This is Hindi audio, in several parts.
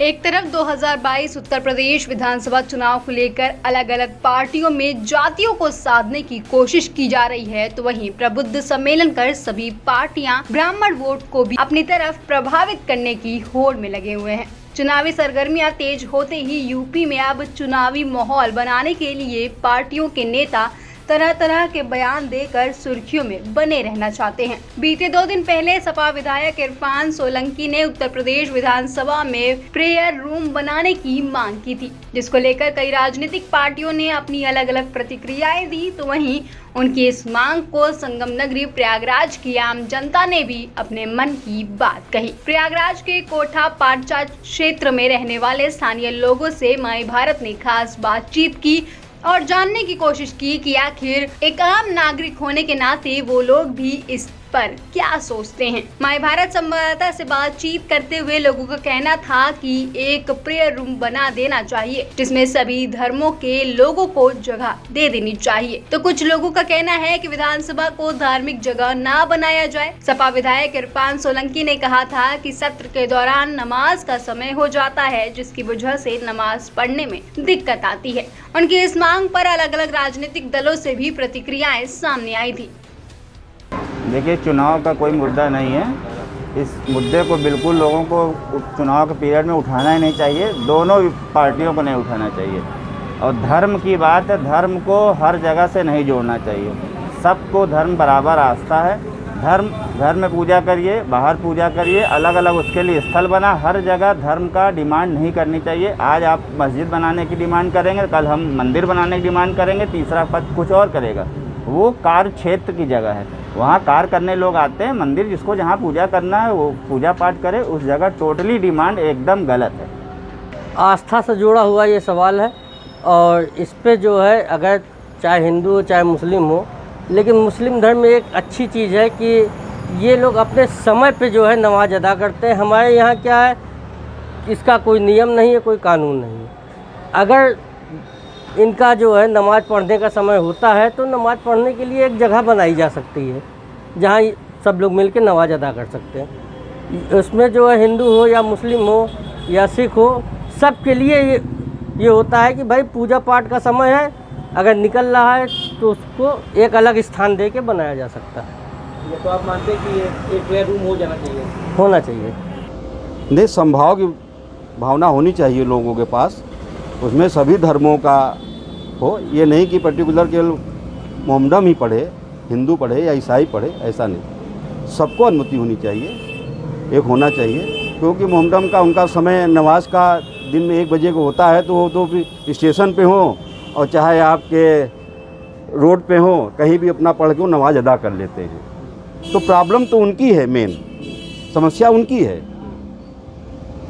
एक तरफ 2022 उत्तर प्रदेश विधानसभा चुनाव को लेकर अलग अलग पार्टियों में जातियों को साधने की कोशिश की जा रही है, तो वहीं प्रबुद्ध सम्मेलन कर सभी पार्टियां ब्राह्मण वोट को भी अपनी तरफ प्रभावित करने की होड़ में लगे हुए हैं। चुनावी सरगर्मियां तेज होते ही यूपी में अब चुनावी माहौल बनाने के लिए पार्टियों के नेता तरह तरह के बयान देकर सुर्खियों में बने रहना चाहते हैं। बीते 2 दिन पहले सपा विधायक इरफान सोलंकी ने उत्तर प्रदेश विधानसभा में प्रेयर रूम बनाने की मांग की थी, जिसको लेकर कई राजनीतिक पार्टियों ने अपनी अलग अलग प्रतिक्रियाएं दी। तो वहीं उनकी इस मांग को संगम नगरी प्रयागराज की आम जनता ने भी अपने मन की बात कही। प्रयागराज के कोठा पाटचा क्षेत्र में रहने वाले स्थानीय लोगों से माई भारत ने खास बातचीत की और जानने की कोशिश की कि आखिर एक आम नागरिक होने के नाते वो लोग भी इस पर क्या सोचते हैं। माई भारत संवाददाता से बातचीत करते हुए लोगों का कहना था कि एक प्रेयर रूम बना देना चाहिए जिसमें सभी धर्मों के लोगों को जगह दे देनी चाहिए। तो कुछ लोगों का कहना है कि विधानसभा को धार्मिक जगह ना बनाया जाए। सपा विधायक इरफान सोलंकी ने कहा था कि सत्र के दौरान नमाज का समय हो जाता है, जिसकी वजह से नमाज पढ़ने में दिक्कत आती है। उनकी इस मांग पर अलग अलग राजनीतिक दलों से भी प्रतिक्रियाएं सामने आई थी। देखिए, चुनाव का कोई मुद्दा नहीं है। इस मुद्दे को बिल्कुल लोगों को चुनाव के पीरियड में उठाना ही नहीं चाहिए, दोनों पार्टियों को नहीं उठाना चाहिए। और धर्म की बात है, धर्म को हर जगह से नहीं जोड़ना चाहिए। सबको धर्म बराबर आस्था है। घर में पूजा करिए, बाहर पूजा करिए, अलग अलग उसके लिए स्थल बना। हर जगह धर्म का डिमांड नहीं करनी चाहिए। आज आप मस्जिद बनाने की डिमांड करेंगे, कल हम मंदिर बनाने की डिमांड करेंगे, तीसरा पद कुछ और करेगा। वो कार्य क्षेत्र की जगह है, वहाँ कार्य करने लोग आते हैं। मंदिर जिसको जहाँ पूजा करना है वो पूजा पाठ करे, उस जगह टोटली डिमांड एकदम गलत है। आस्था से जुड़ा हुआ ये सवाल है और इस पे जो है, अगर चाहे हिंदू हो चाहे मुस्लिम हो, लेकिन मुस्लिम धर्म में एक अच्छी चीज़ है कि ये लोग अपने समय पे जो है नमाज अदा करते हैं। हमारे यहाँ क्या है, इसका कोई नियम नहीं है, कोई कानून नहीं है। अगर इनका जो है नमाज़ पढ़ने का समय होता है तो नमाज़ पढ़ने के लिए एक जगह बनाई जा सकती है जहाँ सब लोग मिलकर नमाज़ अदा कर सकते हैं। उसमें जो है हिंदू हो या मुस्लिम हो या सिख हो, सब के लिए ये होता है कि भाई पूजा पाठ का समय है, अगर निकल रहा है तो उसको एक अलग स्थान दे के बनाया जा सकता है। ये तो आप मानते हैं कि एक प्रेयर रूम हो जाना चाहिए? होना चाहिए। नहीं, समभाव की भावना होनी चाहिए लोगों के पास, उसमें सभी धर्मों का हो। ये नहीं कि पर्टिकुलर केवल मोहम्मदम ही पढ़े, हिंदू पढ़े या ईसाई पढ़े, ऐसा नहीं। सबको अनुमति होनी चाहिए, एक होना चाहिए। क्योंकि मोहम्मदम का उनका समय नमाज का दिन में 1 बजे को होता है, तो वो तो फिर स्टेशन पे हो और चाहे आपके रोड पे हो, कहीं भी अपना पढ़ के वो नमाज अदा कर लेते हैं। तो प्रॉब्लम तो उनकी है, मेन समस्या उनकी है।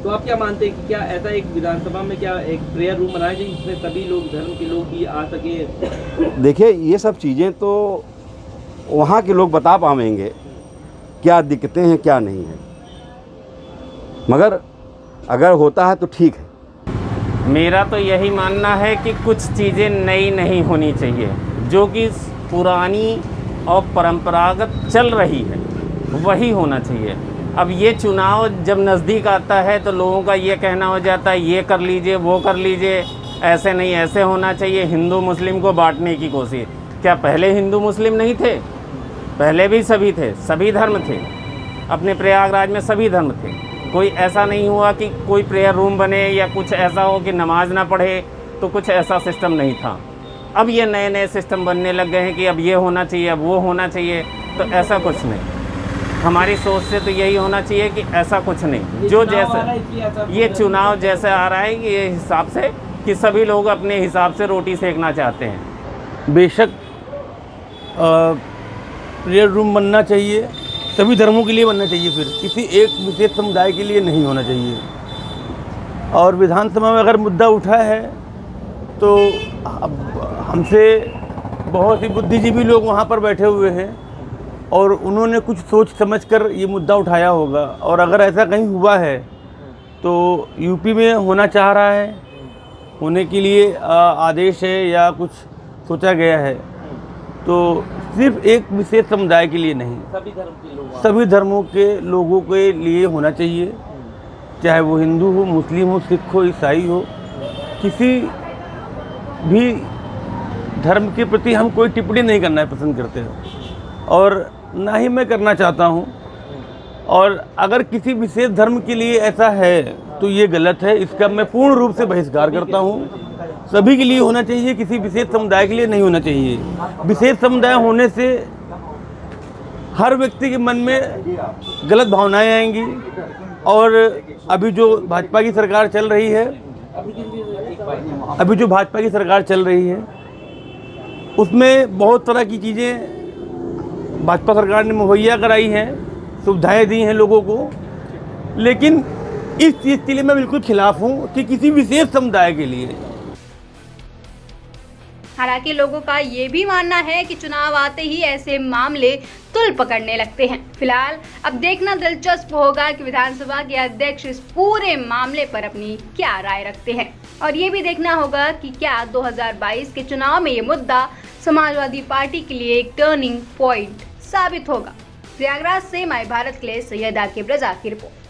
तो आप क्या मानते हैं कि क्या ऐसा एक विधानसभा में क्या एक प्रेयर रूम बनाया जाए जिसमें सभी लोग, धर्म के लोग भी आ सके? देखिए, ये सब चीज़ें तो वहाँ के लोग बता पाएंगे क्या दिक्कतें हैं क्या नहीं है, मगर अगर होता है तो ठीक है। मेरा तो यही मानना है कि कुछ चीज़ें नई नहीं होनी चाहिए, जो कि पुरानी और परंपरागत चल रही है वही होना चाहिए। अब ये चुनाव जब नज़दीक आता है तो लोगों का ये कहना हो जाता है ये कर लीजिए वो कर लीजिए, ऐसे नहीं ऐसे होना चाहिए। हिंदू मुस्लिम को बांटने की कोशिश। क्या पहले हिंदू मुस्लिम नहीं थे? पहले भी सभी थे, सभी धर्म थे। अपने प्रयागराज में सभी धर्म थे। कोई ऐसा नहीं हुआ कि कोई प्रेयर रूम बने या कुछ ऐसा हो कि नमाज ना पढ़े, तो कुछ ऐसा सिस्टम नहीं था। अब ये नए नए सिस्टम बनने लग गए हैं कि अब ये होना चाहिए, अब वो होना चाहिए। तो ऐसा कुछ नहीं। हमारी सोच से तो यही होना चाहिए कि ऐसा कुछ नहीं। जो जैसा ये चुनाव जैसे आ रहा है, ये हिसाब से कि सभी लोग अपने हिसाब से रोटी सेकना चाहते हैं। बेशक प्रेयर रूम बनना चाहिए, सभी धर्मों के लिए बनना चाहिए, फिर किसी एक विशेष समुदाय के लिए नहीं होना चाहिए। और विधानसभा में अगर मुद्दा उठा है तो अब हमसे बहुत ही बुद्धिजीवी लोग वहाँ पर बैठे हुए हैं और उन्होंने कुछ सोच समझकर ये मुद्दा उठाया होगा। और अगर ऐसा कहीं हुआ है तो यूपी में होना चाह रहा है, होने के लिए आदेश है या कुछ सोचा गया है, तो सिर्फ एक विशेष समुदाय के लिए नहीं, सभी धर्म के लोग, सभी धर्मों के लोगों के लिए होना चाहिए। चाहे वो हिंदू हो, मुस्लिम हो, सिख हो, ईसाई हो, किसी भी धर्म के प्रति हम कोई टिप्पणी नहीं करना पसंद करते हैं और ना ही मैं करना चाहता हूँ। और अगर किसी विशेष धर्म के लिए ऐसा है तो ये गलत है, इसका मैं पूर्ण रूप से बहिष्कार करता हूँ। सभी के लिए होना चाहिए, किसी विशेष समुदाय के लिए नहीं होना चाहिए। विशेष समुदाय होने से हर व्यक्ति के मन में गलत भावनाएं आएंगी और अभी जो भाजपा की सरकार चल रही है उसमें बहुत तरह की चीज़ें भाजपा सरकार ने मुहैया कराई हैं, सुविधाएं दी हैं लोगों को, लेकिन इस चीज़ के लिए मैं बिल्कुल खिलाफ हूँ कि किसी विशेष समुदाय के लिए। हालांकि लोगों का ये भी मानना है कि चुनाव आते ही ऐसे मामले तुल पकड़ने लगते हैं। फिलहाल अब देखना दिलचस्प होगा कि विधानसभा के अध्यक्ष इस पूरे मामले पर अपनी क्या राय रखते हैं और ये भी देखना होगा कि क्या 2022 के चुनाव में ये मुद्दा समाजवादी पार्टी के लिए एक टर्निंग पॉइंट साबित होगा। प्रयागराज से माय भारत के लिए सैयद आकिब रजा की रिपोर्ट।